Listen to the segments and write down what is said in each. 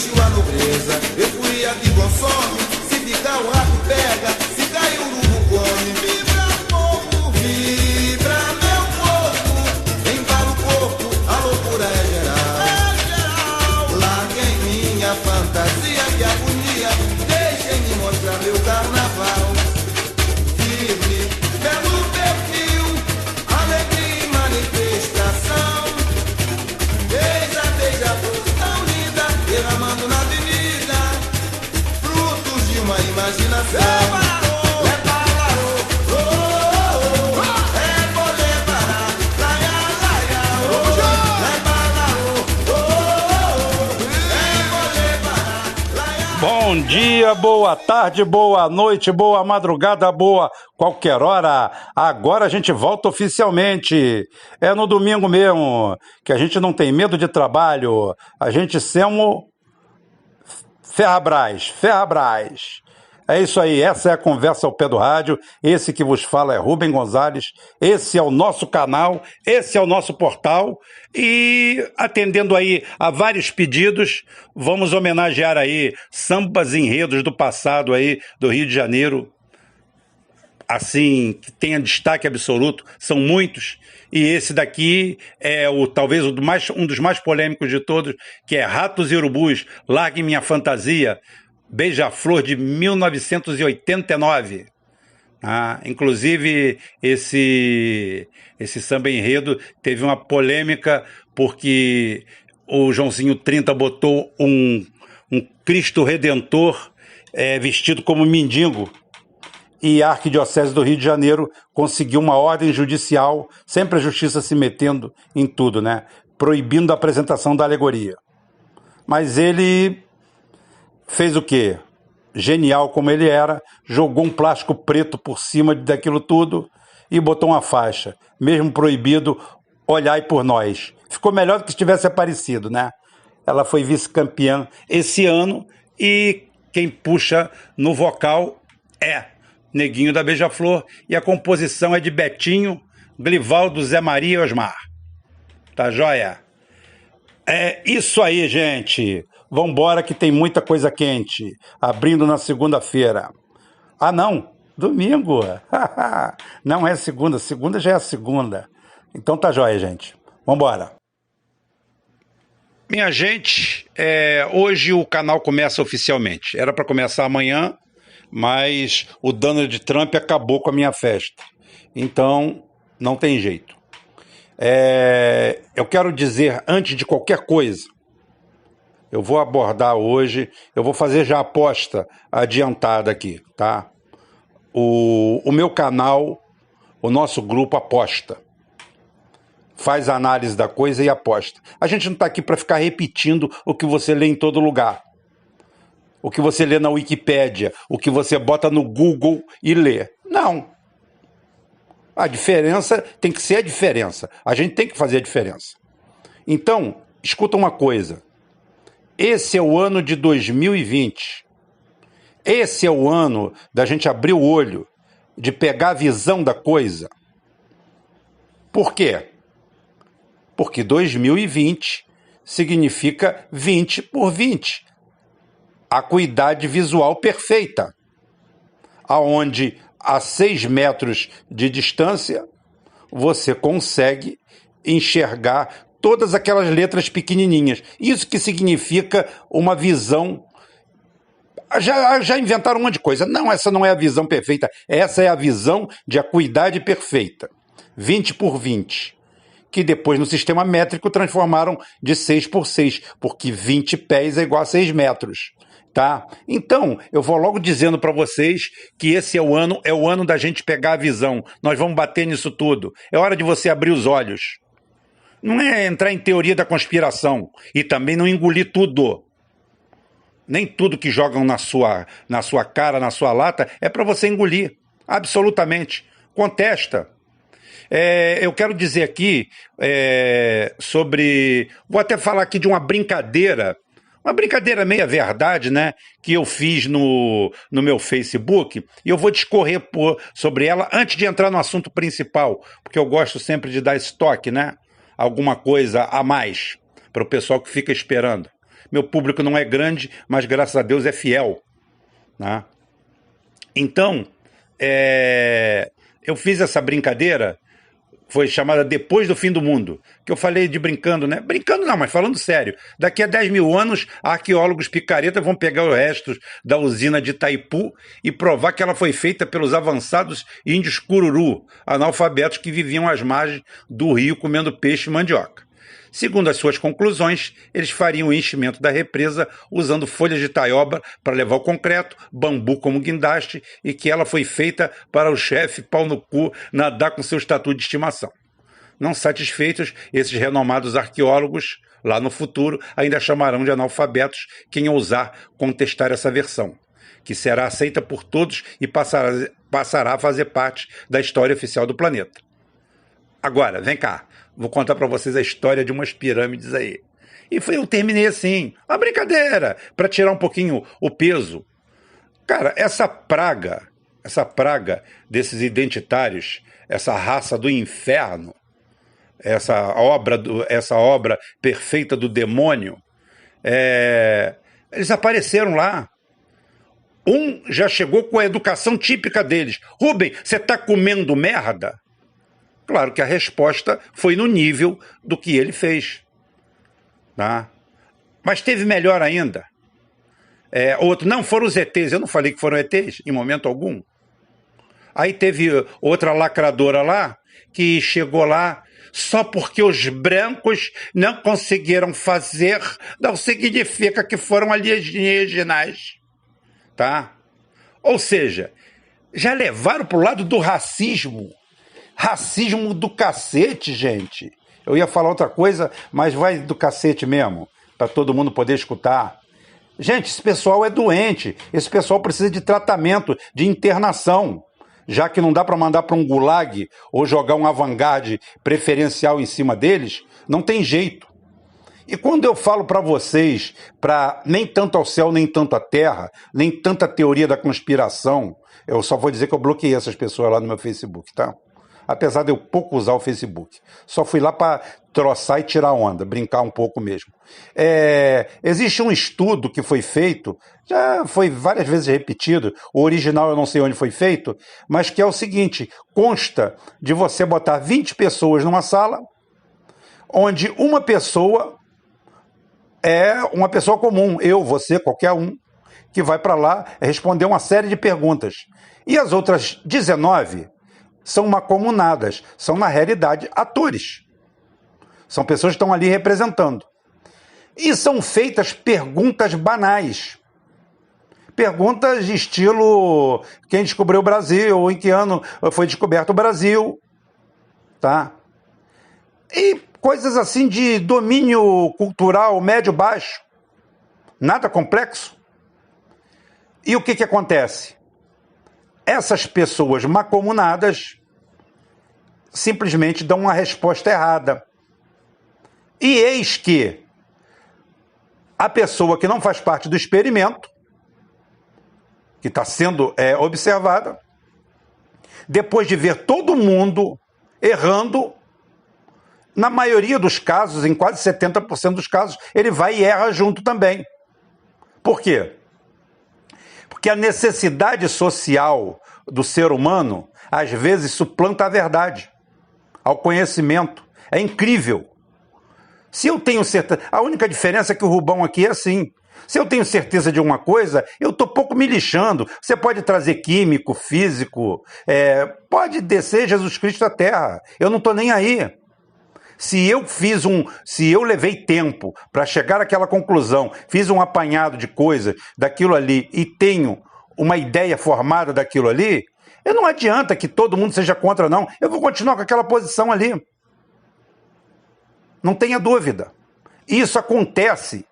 existiu a nobreza. Eu fui a que consome, se ficar o rato pega, se cair o urubu come. Vibra povo, vibra meu corpo, embala o corpo, a loucura é geral. Larga em minha fantasia e agonia, deixem-me mostrar meu carnaval. Firme, belo perfil, alegria e manifestação. Beija-flor tão linda, derramando na avenida, frutos de uma imaginação. Bom dia, boa tarde, boa noite, boa madrugada, boa qualquer hora. Agora a gente volta oficialmente. É no domingo mesmo, que a gente não tem medo de trabalho. A gente semo Ferrabras. É isso aí, essa é a conversa ao pé do rádio. Esse que vos fala é Rubem Gonzalez. Esse é o nosso canal, esse é o nosso portal. E atendendo aí a vários pedidos, vamos homenagear aí sambas enredos do passado aí do Rio de Janeiro. Assim, que tenha destaque absoluto, são muitos. E esse daqui é talvez um dos mais polêmicos de todos, que é Ratos e Urubus, Largue Minha Fantasia, Beija-Flor de 1989. Inclusive, esse samba enredo teve uma polêmica porque o Joãozinho 30 botou um Cristo Redentor vestido como mendigo, e a Arquidiocese do Rio de Janeiro conseguiu uma ordem judicial, sempre a justiça se metendo em tudo, né? Proibindo a apresentação da alegoria. Mas ele fez o quê? Genial como ele era, jogou um plástico preto por cima daquilo tudo e botou uma faixa, mesmo proibido, olhai por nós. Ficou melhor do que se tivesse aparecido, né? Ela foi vice-campeã esse ano e quem puxa no vocal é Neguinho da Beija-Flor e a composição é de Betinho, Glivaldo, Zé Maria e Osmar. Tá joia? É isso aí, gente. Vambora que tem muita coisa quente. Abrindo na segunda-feira. Ah, não. Domingo. Não é segunda. Segunda já é a segunda. Então tá joia, gente. Vambora. Minha gente, hoje o canal começa oficialmente. Era para começar amanhã, mas o Donald Trump acabou com a minha festa. Então, não tem jeito. Eu quero dizer, antes de qualquer coisa, eu vou abordar hoje, eu vou fazer já a aposta adiantada aqui, tá? O meu canal, o nosso grupo aposta. Faz a análise da coisa e aposta. A gente não está aqui para ficar repetindo o que você lê em todo lugar. O que você lê na Wikipédia, o que você bota no Google e lê. Não. A diferença tem que ser a diferença. A gente tem que fazer a diferença. Então, escuta uma coisa. Esse é o ano de 2020. Esse é o ano da gente abrir o olho, de pegar a visão da coisa. Por quê? Porque 2020 significa 20 por 20. Acuidade visual perfeita. Aonde a 6 metros de distância você consegue enxergar todas aquelas letras pequenininhas. Isso que significa uma visão. Já inventaram um monte de coisa. Não, essa não é a visão perfeita. Essa é a visão de acuidade perfeita. 20 por 20. Que depois no sistema métrico transformaram de 6 por 6, porque 20 pés é igual a 6 metros. Tá? Então, eu vou logo dizendo para vocês que esse é o ano da gente pegar a visão. Nós vamos bater nisso tudo. É hora de você abrir os olhos. Não é entrar em teoria da conspiração e também não engolir tudo. Nem tudo que jogam na sua cara, na sua lata, é para você engolir. Absolutamente. Contesta. Eu quero dizer aqui sobre... Vou até falar aqui de uma brincadeira meia verdade, né, que eu fiz no meu Facebook, e eu vou discorrer sobre ela antes de entrar no assunto principal, porque eu gosto sempre de dar esse toque, né, alguma coisa a mais para o pessoal que fica esperando. meu público não é grande, mas graças a Deus é fiel, né? Então, eu fiz essa brincadeira, foi chamada Depois do Fim do Mundo, que eu falei de brincando, né? Brincando não, mas falando sério. Daqui a 10 mil anos, arqueólogos picaretas vão pegar os restos da usina de Itaipu e provar que ela foi feita pelos avançados índios Cururu, analfabetos que viviam às margens do rio comendo peixe e mandioca. Segundo as suas conclusões, eles fariam o enchimento da represa usando folhas de taioba para levar o concreto, bambu como guindaste e que ela foi feita para o chefe pau no cu nadar com seu estatuto de estimação. Não satisfeitos, esses renomados arqueólogos, lá no futuro, ainda chamarão de analfabetos quem ousar contestar essa versão, que será aceita por todos e passará a fazer parte da história oficial do planeta. Agora, vem cá, vou contar para vocês a história de umas pirâmides aí. E eu terminei assim, uma brincadeira, para tirar um pouquinho o peso. Cara, essa praga desses identitários, essa raça do inferno, essa obra perfeita do demônio, eles apareceram lá. Um já chegou com a educação típica deles. Rubem, você tá comendo merda? Claro que a resposta foi no nível do que ele fez. Tá? Mas teve melhor ainda. Outro, não, foram os ETs. Eu não falei que foram ETs, em momento algum. Aí teve outra lacradora lá, que chegou lá só porque os brancos não conseguiram fazer, não significa que foram alienígenas. Tá? Ou seja, já levaram para o lado do racismo. Racismo do cacete, gente. Eu ia falar outra coisa, mas vai do cacete mesmo, para todo mundo poder escutar. Gente, esse pessoal é doente, esse pessoal precisa de tratamento, de internação, já que não dá para mandar para um gulag ou jogar um avant-garde preferencial em cima deles, não tem jeito. E quando eu falo para vocês, para nem tanto ao céu, nem tanto à terra, nem tanta teoria da conspiração, eu só vou dizer que eu bloqueei essas pessoas lá no meu Facebook, tá? Apesar de eu pouco usar o Facebook. Só fui lá para troçar e tirar onda, brincar um pouco mesmo. Existe um estudo que foi feito, já foi várias vezes repetido, o original eu não sei onde foi feito, mas que é o seguinte, consta de você botar 20 pessoas numa sala, onde uma pessoa é uma pessoa comum, eu, você, qualquer um, que vai para lá responder uma série de perguntas. E as outras 19 são macomunadas, são na realidade atores. São pessoas que estão ali representando. E são feitas perguntas banais. Perguntas de estilo, quem descobriu o Brasil, em que ano foi descoberto o Brasil, tá? E coisas assim de domínio cultural médio-baixo. Nada complexo. E o que acontece? Essas pessoas macomunadas simplesmente dão uma resposta errada. E eis que a pessoa que não faz parte do experimento, que está sendo observada, depois de ver todo mundo errando, na maioria dos casos, em quase 70% dos casos, ele vai e erra junto também. Por quê? Porque a necessidade social do ser humano, às vezes, suplanta a verdade, ao conhecimento. É incrível. Se eu tenho certeza... A única diferença é que o Rubão aqui é assim. Se eu tenho certeza de uma coisa, eu estou pouco me lixando. Você pode trazer químico, físico, pode descer Jesus Cristo à Terra. Eu não estou nem aí. Se eu levei tempo para chegar àquela conclusão, fiz um apanhado de coisa daquilo ali e tenho uma ideia formada daquilo ali, não adianta que todo mundo seja contra, não. Eu vou continuar com aquela posição ali. Não tenha dúvida. Isso acontece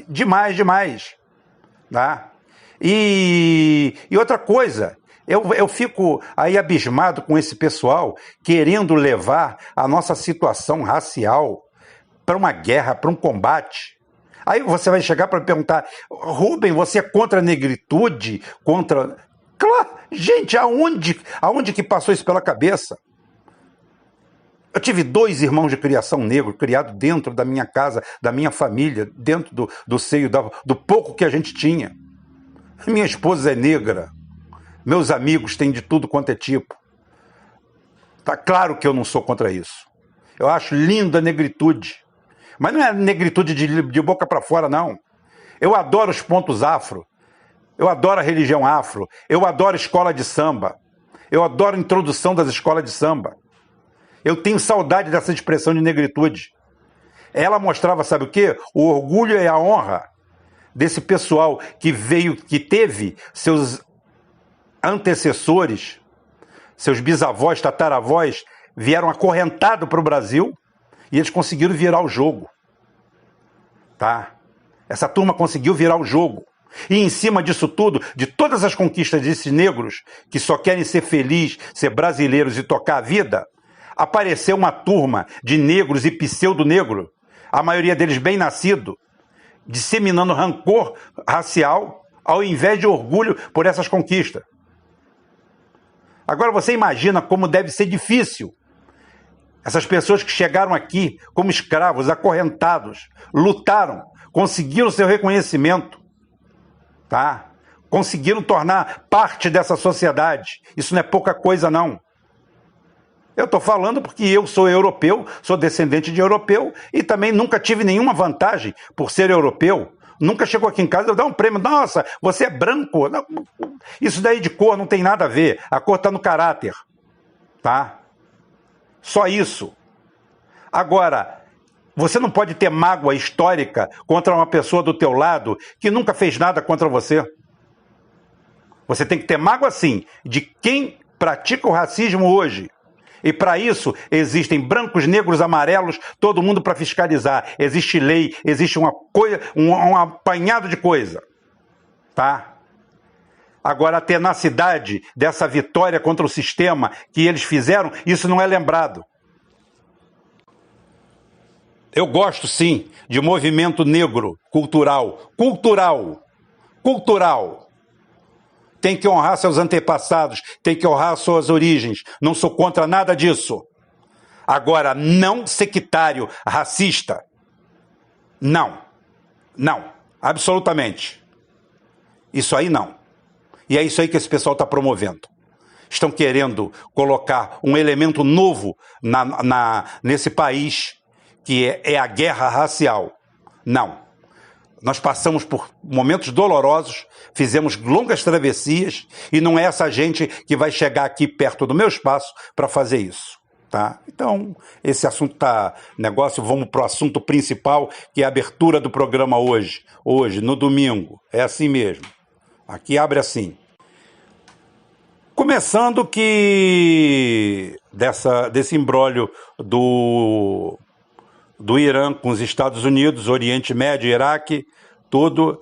demais. Tá? E outra coisa, eu fico aí abismado com esse pessoal querendo levar a nossa situação racial para uma guerra, para um combate. Aí você vai chegar para perguntar, Rubem, você é contra a negritude? Contra... Claro, gente, aonde que passou isso pela cabeça? Eu tive 2 irmãos de criação negro, criados dentro da minha casa, da minha família, dentro do seio do pouco que a gente tinha. Minha esposa é negra. Meus amigos têm de tudo quanto é tipo. Tá claro que eu não sou contra isso. Eu acho linda a negritude. Mas não é negritude de boca para fora, não. Eu adoro os pontos afro. Eu adoro a religião afro. Eu adoro escola de samba. Eu adoro a introdução das escolas de samba. Eu tenho saudade dessa expressão de negritude. Ela mostrava, sabe o quê? O orgulho e a honra desse pessoal que veio, que teve seus antecessores, seus bisavós, tataravós, vieram acorrentados para o Brasil e eles conseguiram virar o jogo. Tá? Essa turma conseguiu virar o jogo. E em cima disso tudo, de todas as conquistas desses negros, que só querem ser felizes, ser brasileiros e tocar a vida, apareceu uma turma de negros e pseudo-negro, a maioria deles bem nascido, disseminando rancor racial ao invés de orgulho por essas conquistas. Agora você imagina como deve ser difícil essas pessoas que chegaram aqui como escravos, acorrentados, lutaram, conseguiram seu reconhecimento, tá? Conseguiram tornar parte dessa sociedade. Isso não é pouca coisa, não. Eu estou falando porque eu sou europeu, sou descendente de europeu e também nunca tive nenhuma vantagem por ser europeu. Nunca chegou aqui em casa e eu dar um prêmio. Nossa, você é branco. Não, isso daí de cor não tem nada a ver. A cor está no caráter. Tá? Só isso. Agora, você não pode ter mágoa histórica contra uma pessoa do teu lado que nunca fez nada contra você. Você tem que ter mágoa, sim, de quem pratica o racismo hoje. E para isso existem brancos, negros, amarelos, todo mundo para fiscalizar. Existe lei, existe uma coisa, um apanhado de coisa. Tá? Agora, a tenacidade dessa vitória contra o sistema que eles fizeram, isso não é lembrado. Eu gosto, sim, de movimento negro, cultural. Cultural. Tem que honrar seus antepassados, tem que honrar suas origens. Não sou contra nada disso. Agora, não sectário, racista. Não. Não. Absolutamente. Isso aí não. E é isso aí que esse pessoal está promovendo. Estão querendo colocar um elemento novo nesse país, que é a guerra racial. Não. Nós passamos por momentos dolorosos, fizemos longas travessias e não é essa gente que vai chegar aqui perto do meu espaço para fazer isso. Tá? Então, esse assunto está negócio, vamos para o assunto principal, que é a abertura do programa hoje, no domingo. É assim mesmo. Aqui abre assim. Começando que desse imbróglio do Irã com os Estados Unidos, Oriente Médio, Iraque, tudo,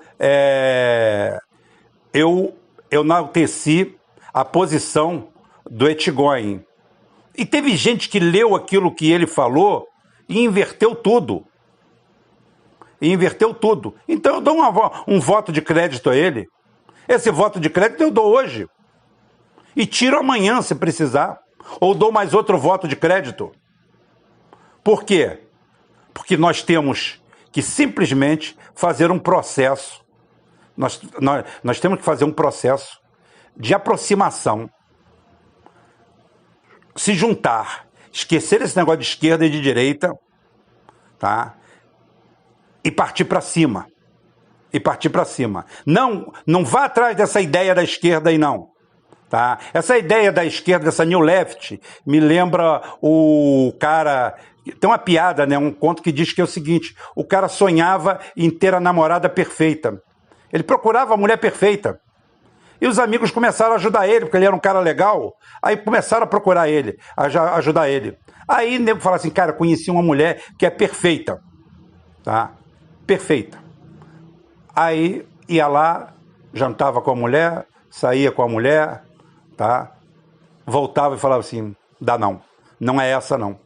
eu enalteci a posição do Etchegóin. E teve gente que leu aquilo que ele falou e inverteu tudo. Então eu dou um voto de crédito a ele. Esse voto de crédito eu dou hoje. E tiro amanhã, se precisar. Ou dou mais outro voto de crédito. Por quê? Porque nós temos que simplesmente fazer um processo. Nós temos que fazer um processo de aproximação. Se juntar. Esquecer esse negócio de esquerda e de direita. Tá? E partir para cima. Não vá atrás dessa ideia da esquerda aí, não. Tá? Essa ideia da esquerda, dessa New Left, me lembra o cara... Tem uma piada, né? Um conto que diz que é o seguinte: o cara sonhava em ter a namorada perfeita. Ele procurava a mulher perfeita. E os amigos começaram a ajudar ele, porque ele era um cara legal. Aí começaram a procurar ele, a ajudar ele. Aí o nego fala assim: cara, conheci uma mulher que é perfeita. Tá? Perfeita. Aí ia lá, jantava com a mulher, saía com a mulher, tá? Voltava e falava assim: dá não. Não é essa não.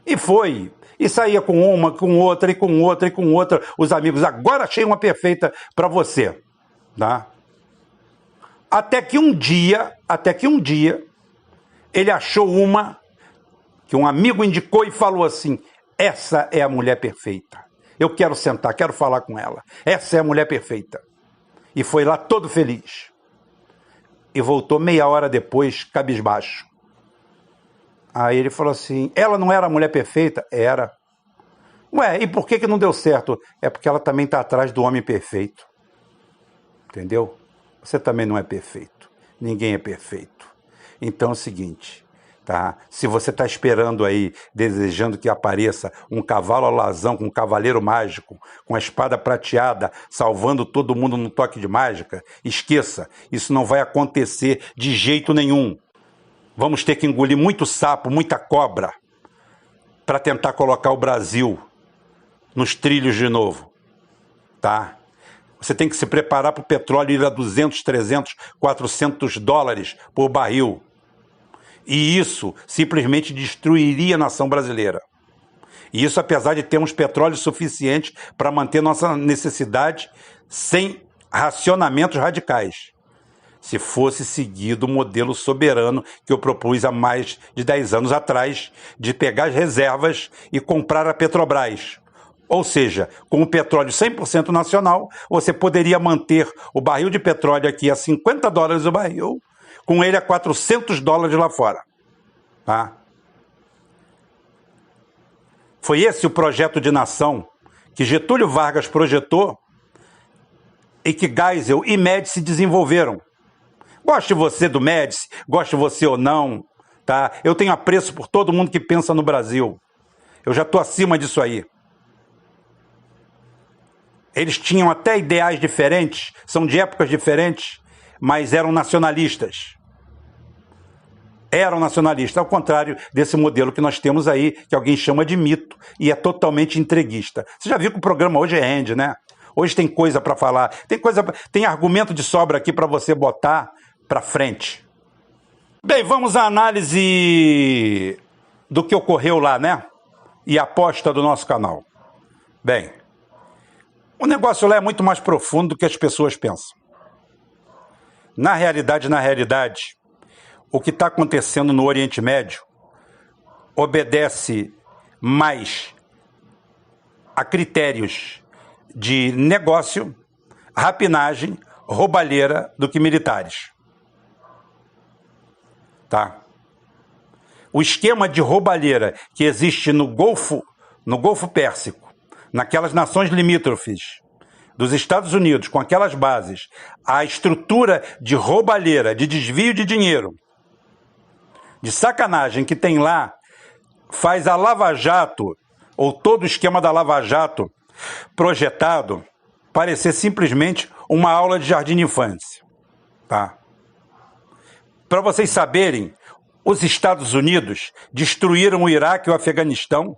E foi. E saía com uma, com outra, e com outra, e com outra. Os amigos: agora achei uma perfeita para você. Tá? Até que um dia, ele achou uma que um amigo indicou e falou assim: essa é a mulher perfeita. Eu quero sentar, quero falar com ela. Essa é a mulher perfeita. E foi lá todo feliz. E voltou meia hora depois, cabisbaixo. Aí ele falou assim: ela não era a mulher perfeita? Era. Ué, e por que não deu certo? É porque ela também está atrás do homem perfeito. Entendeu? Você também não é perfeito. Ninguém é perfeito. Então é o seguinte, tá? Se você está esperando aí, desejando que apareça um cavalo alazão com um cavaleiro mágico, com a espada prateada, salvando todo mundo no toque de mágica, esqueça, isso não vai acontecer de jeito nenhum. Vamos ter que engolir muito sapo, muita cobra, para tentar colocar o Brasil nos trilhos de novo, tá? Você tem que se preparar para o petróleo ir a 200, 300, 400 dólares por barril. E isso simplesmente destruiria a nação brasileira. E isso apesar de termos petróleo suficiente para manter nossa necessidade sem racionamentos radicais. Se fosse seguido o modelo soberano que eu propus há mais de 10 anos atrás, de pegar as reservas e comprar a Petrobras. Ou seja, com o petróleo 100% nacional, você poderia manter o barril de petróleo aqui a 50 dólares o barril, com ele a 400 dólares lá fora. Tá? Foi esse o projeto de nação que Getúlio Vargas projetou e que Geisel e Médici desenvolveram. Goste você do Médici, goste você ou não, tá? Eu tenho apreço por todo mundo que pensa no Brasil. Eu já estou acima disso aí. Eles tinham até ideais diferentes, são de épocas diferentes, mas eram nacionalistas. Eram nacionalistas, ao contrário desse modelo que nós temos aí, que alguém chama de mito, e é totalmente entreguista. Você já viu que o programa hoje rende, né? Hoje tem coisa para falar, tem argumento de sobra aqui para você botar para frente. Bem, vamos à análise do que ocorreu lá, né? E a aposta do nosso canal. Bem, o negócio lá é muito mais profundo do que as pessoas pensam. Na realidade, o que está acontecendo no Oriente Médio obedece mais a critérios de negócio, rapinagem, roubalheira do que militares. Tá? O esquema de roubalheira que existe no Golfo Pérsico, naquelas nações limítrofes dos Estados Unidos, com aquelas bases, a estrutura de roubalheira, de desvio de dinheiro, de sacanagem que tem lá, faz a Lava Jato, ou todo o esquema da Lava Jato projetado, parecer simplesmente uma aula de jardim de infância. Tá? Para vocês saberem, os Estados Unidos destruíram o Iraque e o Afeganistão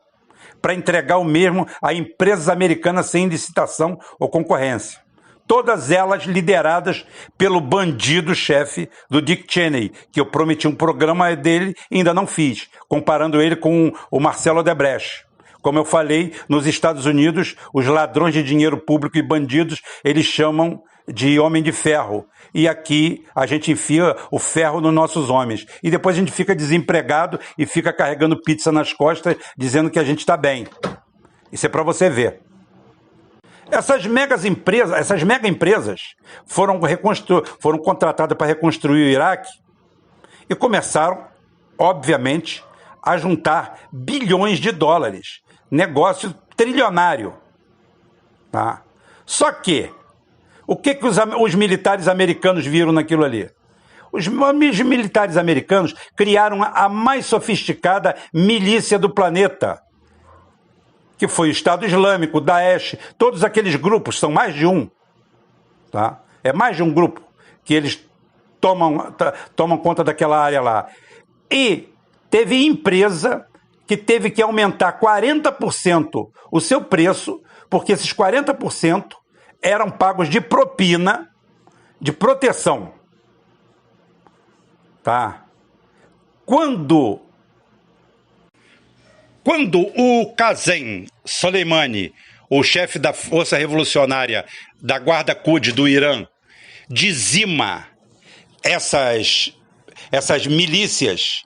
para entregar o mesmo a empresas americanas sem licitação ou concorrência. Todas elas lideradas pelo bandido-chefe do Dick Cheney, que eu prometi um programa dele e ainda não fiz, comparando ele com o Marcelo Odebrecht. Como eu falei, nos Estados Unidos, os ladrões de dinheiro público e bandidos, eles chamam de homem de ferro. E aqui a gente enfia o ferro nos nossos homens. E depois a gente fica desempregado e fica carregando pizza nas costas, dizendo que a gente está bem. Isso é para você ver. Essas mega empresas foram contratadas para reconstruir o Iraque e começaram, obviamente, a juntar bilhões de dólares. Negócio trilionário. Tá? Só que, o que os militares americanos viram naquilo ali? Os militares americanos criaram a mais sofisticada milícia do planeta, que foi o Estado Islâmico, o Daesh, todos aqueles grupos, são mais de um. Tá? É mais de um grupo que eles tomam conta daquela área lá. E teve empresa que teve que aumentar 40% o seu preço, porque esses 40% eram pagos de propina, de proteção. Tá? Quando o Qasem Soleimani, o chefe da Força Revolucionária da Guarda Quds do Irã, dizima essas milícias,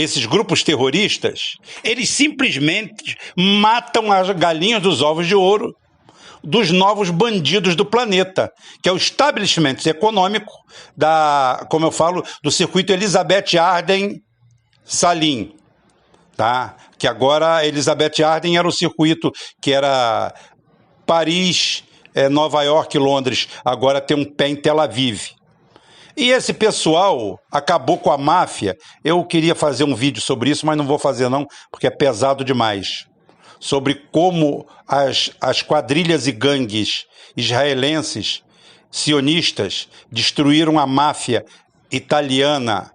esses grupos terroristas, eles simplesmente matam as galinhas dos ovos de ouro dos novos bandidos do planeta, que é o establishment econômico como eu falo, do circuito Elizabeth Arden Salim, tá? Que agora Elizabeth Arden era o circuito que era Paris, Nova York e Londres, agora tem um pé em Tel Aviv. E esse pessoal acabou com a máfia. Eu queria fazer um vídeo sobre isso, mas não vou fazer não, porque é pesado demais. Sobre como as quadrilhas e gangues israelenses, sionistas, destruíram a máfia italiana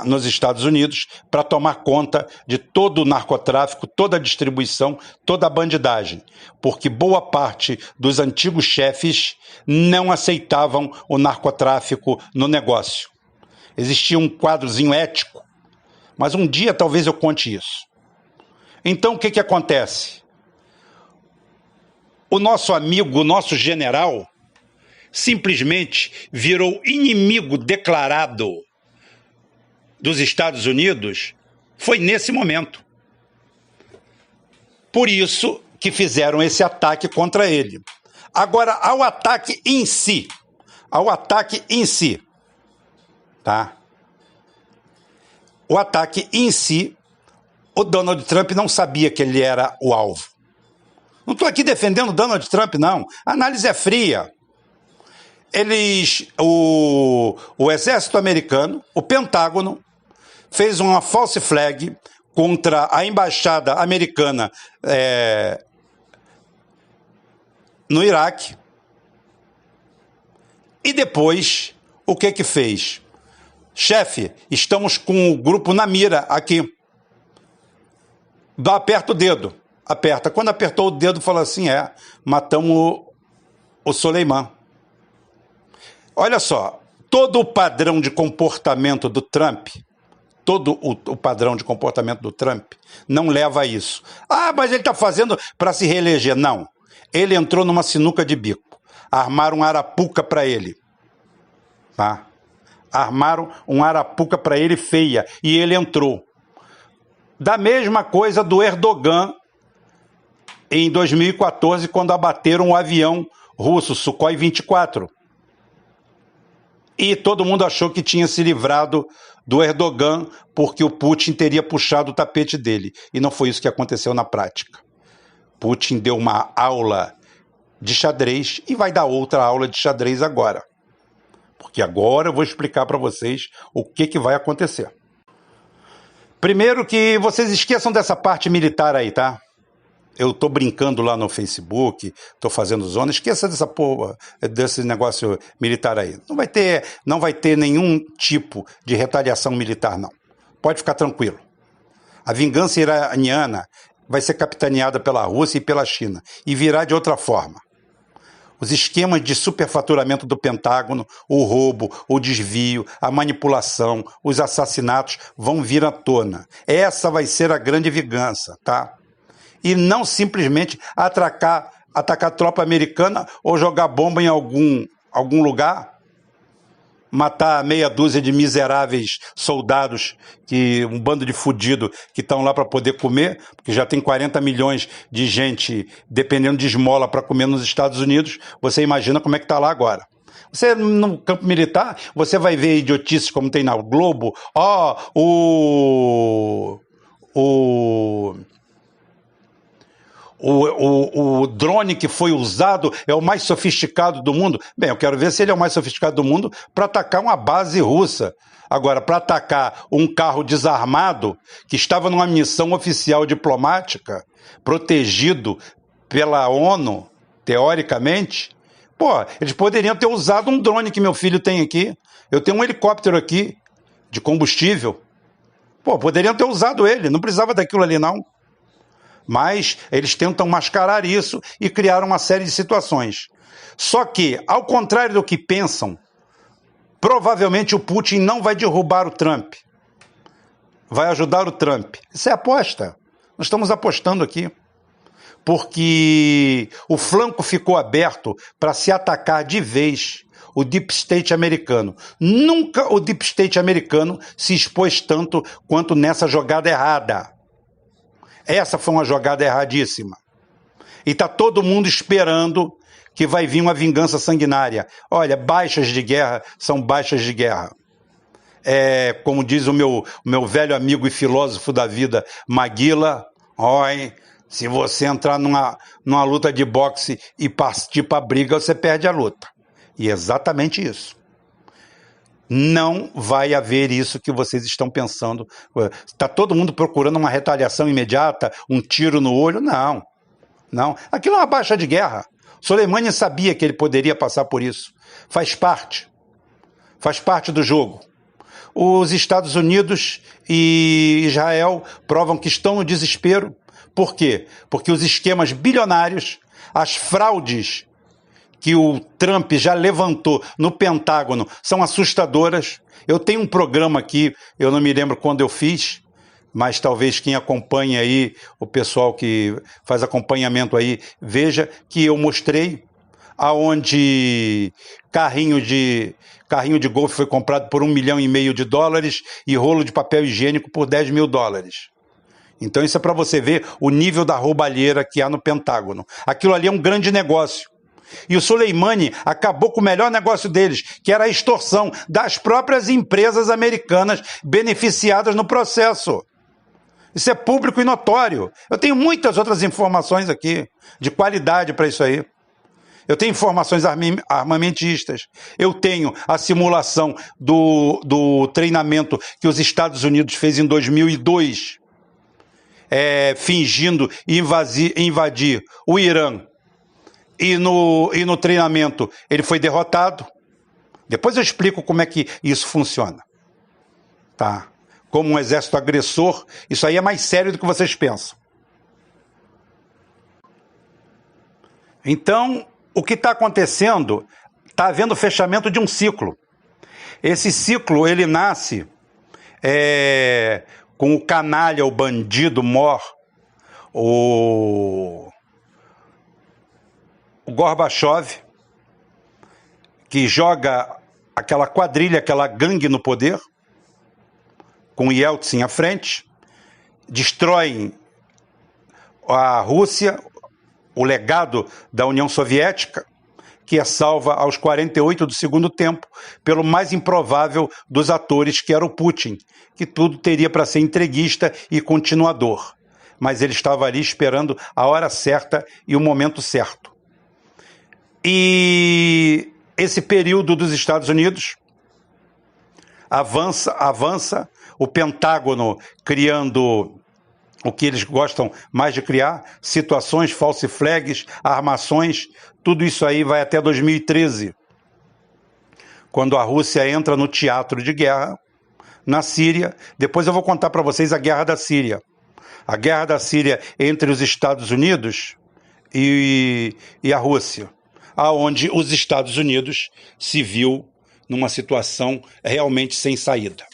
nos Estados Unidos para tomar conta de todo o narcotráfico, toda a distribuição, toda a bandidagem. Porque boa parte dos antigos chefes não aceitavam o narcotráfico no negócio. Existia um quadrozinho ético, mas um dia talvez eu conte isso. Então, o que acontece? O nosso amigo, o nosso general, simplesmente virou inimigo declarado dos Estados Unidos, foi nesse momento. Por isso que fizeram esse ataque contra ele. Agora, ao ataque em si, tá? O ataque em si, o Donald Trump não sabia que ele era o alvo. Não estou aqui defendendo o Donald Trump, não. A análise é fria. O exército americano, o Pentágono, fez uma false flag contra a embaixada americana no Iraque. E depois, o que fez? Chefe, estamos com o grupo na mira aqui. Aperta o dedo. Aperta. Quando apertou o dedo, falou assim, matamos o Soleimani. Olha só, todo o padrão de comportamento do Trump, o padrão de comportamento do Trump não leva a isso. Mas ele está fazendo para se reeleger. Não. Ele entrou numa sinuca de bico. Armaram um arapuca para ele. Tá? Armaram um arapuca para ele feia. E ele entrou. Da mesma coisa do Erdogan em 2014, quando abateram o avião russo, Sukhoi 24. E todo mundo achou que tinha se livrado do Erdogan porque o Putin teria puxado o tapete dele. E não foi isso que aconteceu na prática. Putin deu uma aula de xadrez e vai dar outra aula de xadrez agora. Porque agora eu vou explicar para vocês o que vai acontecer. Primeiro que vocês esqueçam dessa parte militar aí, tá? Eu tô brincando lá no Facebook, tô fazendo zona, esqueça dessa porra, desse negócio militar aí. Não vai ter nenhum tipo de retaliação militar, não. Pode ficar tranquilo. A vingança iraniana vai ser capitaneada pela Rússia e pela China, e virá de outra forma. Os esquemas de superfaturamento do Pentágono, o roubo, o desvio, a manipulação, os assassinatos vão vir à tona. Essa vai ser a grande vingança, tá? E não simplesmente atacar tropa americana ou jogar bomba em algum lugar, matar meia dúzia de miseráveis soldados, um bando de fudido que estão lá para poder comer, porque já tem 40 milhões de gente dependendo de esmola para comer nos Estados Unidos. Você imagina como é que está lá agora. Você, no campo militar, você vai ver idiotices como tem na Globo. O drone que foi usado é o mais sofisticado do mundo. Bem, eu quero ver se ele é o mais sofisticado do mundo para atacar uma base russa. Agora, para atacar um carro desarmado que estava numa missão oficial diplomática, protegido pela ONU, teoricamente, eles poderiam ter usado um drone que meu filho tem aqui. Eu tenho um helicóptero aqui de combustível. Poderiam ter usado ele, não precisava daquilo ali não. Mas eles tentam mascarar isso e criar uma série de situações. Só que, ao contrário do que pensam, provavelmente o Putin não vai derrubar o Trump. Vai ajudar o Trump. Isso é aposta. Nós estamos apostando aqui. Porque o flanco ficou aberto para se atacar de vez o Deep State americano. Nunca o Deep State americano se expôs tanto quanto nessa jogada errada. Essa foi uma jogada erradíssima. E está todo mundo esperando que vai vir uma vingança sanguinária. Olha, baixas de guerra são baixas de guerra. Como diz o meu velho amigo e filósofo da vida, Maguila, se você entrar numa luta de boxe e partir para a briga, você perde a luta. E é exatamente isso. Não vai haver isso que vocês estão pensando. Está todo mundo procurando uma retaliação imediata, um tiro no olho? Não. Aquilo é uma baixa de guerra. Soleimani sabia que ele poderia passar por isso. Faz parte do jogo. Os Estados Unidos e Israel provam que estão no desespero. Por quê? Porque os esquemas bilionários, as fraudes que o Trump já levantou no Pentágono são assustadoras. Eu tenho um programa aqui, eu não me lembro quando eu fiz, mas talvez quem acompanha aí, o pessoal que faz acompanhamento aí, veja que eu mostrei aonde carrinho de golfe foi comprado por $1,5 milhão e rolo de papel higiênico por $10 mil. Então isso é para você ver o nível da roubalheira que há no Pentágono. Aquilo ali é um grande negócio. E o Soleimani acabou com o melhor negócio deles, que era a extorsão das próprias empresas americanas beneficiadas no processo. Isso é público e notório. Eu tenho muitas outras informações aqui, de qualidade para isso aí. Eu tenho informações armamentistas. Eu tenho a simulação do treinamento que os Estados Unidos fez em 2002, fingindo invadir o Irã. E no treinamento ele foi derrotado. Depois eu explico como é que isso funciona. Tá? Como um exército agressor, isso aí é mais sério do que vocês pensam. Então, o que está acontecendo, está havendo o fechamento de um ciclo. Esse ciclo, ele nasce com o canalha, o bandido mor, o Gorbachev, que joga aquela quadrilha, aquela gangue no poder, com Yeltsin à frente, destrói a Rússia, o legado da União Soviética, que é salva aos 48 do segundo tempo pelo mais improvável dos atores, que era o Putin, que tudo teria para ser entreguista e continuador. Mas ele estava ali esperando a hora certa e o momento certo. E esse período dos Estados Unidos avança, o Pentágono criando o que eles gostam mais de criar, situações, false flags, armações, tudo isso aí vai até 2013, quando a Rússia entra no teatro de guerra na Síria. Depois eu vou contar para vocês a guerra da Síria. A guerra da Síria entre os Estados Unidos e a Rússia, aonde os Estados Unidos se viu numa situação realmente sem saída.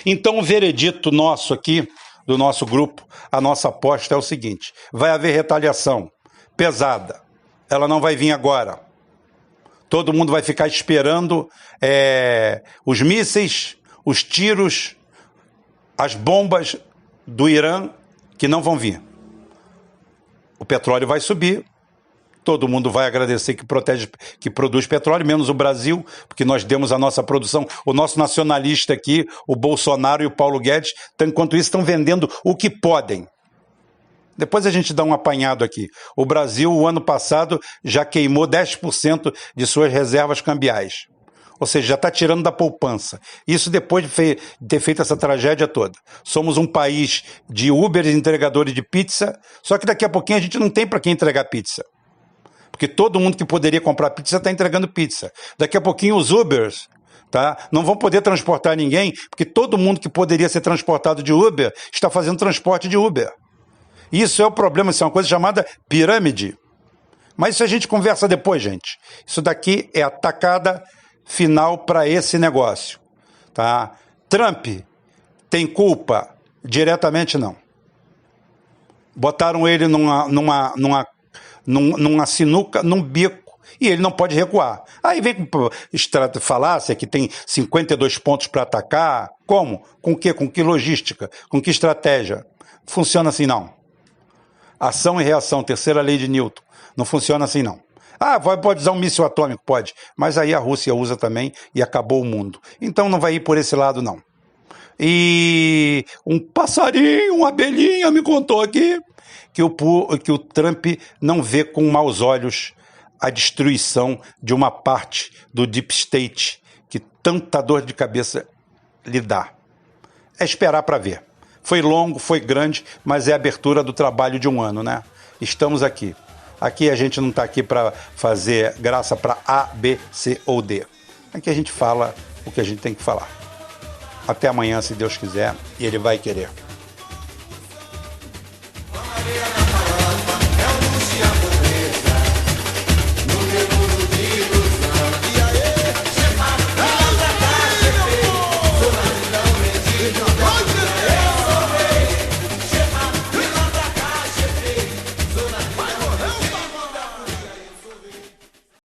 Então o veredito nosso aqui, do nosso grupo, a nossa aposta é o seguinte: vai haver retaliação pesada, ela não vai vir agora. Todo mundo vai ficar esperando os mísseis, os tiros, as bombas do Irã, que não vão vir. O petróleo vai subir, todo mundo vai agradecer que produz petróleo, menos o Brasil, porque nós demos a nossa produção. O nosso nacionalista aqui, o Bolsonaro e o Paulo Guedes, enquanto isso estão vendendo o que podem. Depois a gente dá um apanhado aqui. O Brasil, o ano passado, já queimou 10% de suas reservas cambiais. Ou seja, já está tirando da poupança. Isso depois de ter feito essa tragédia toda. Somos um país de Uber e entregadores de pizza, só que daqui a pouquinho a gente não tem para quem entregar pizza. Porque todo mundo que poderia comprar pizza está entregando pizza. Daqui a pouquinho os Ubers não vão poder transportar ninguém, porque todo mundo que poderia ser transportado de Uber está fazendo transporte de Uber. Isso é o problema, isso é uma coisa chamada pirâmide. Mas isso a gente conversa depois, gente. Isso daqui é a tacada final para esse negócio. Tá? Trump tem culpa? Diretamente não. Botaram ele numa sinuca, num beco, E ele não pode recuar. Aí vem com falácia que tem 52 pontos para atacar. Como? Com o quê? Com que logística? Com que estratégia? Funciona assim não. Ação e reação, terceira lei de Newton. Não funciona assim não. Ah, pode usar um míssil atômico? Pode. Mas aí a Rússia usa também e acabou o mundo. Então não vai ir por esse lado não. E um passarinho, uma abelhinha me contou aqui que o Trump não vê com maus olhos a destruição de uma parte do Deep State que tanta dor de cabeça lhe dá. É esperar para ver. Foi longo, foi grande, mas é a abertura do trabalho de um ano, né? Estamos aqui. Aqui a gente não está aqui para fazer graça para A, B, C ou D. Aqui a gente fala o que a gente tem que falar. Até amanhã, se Deus quiser, e Ele vai querer.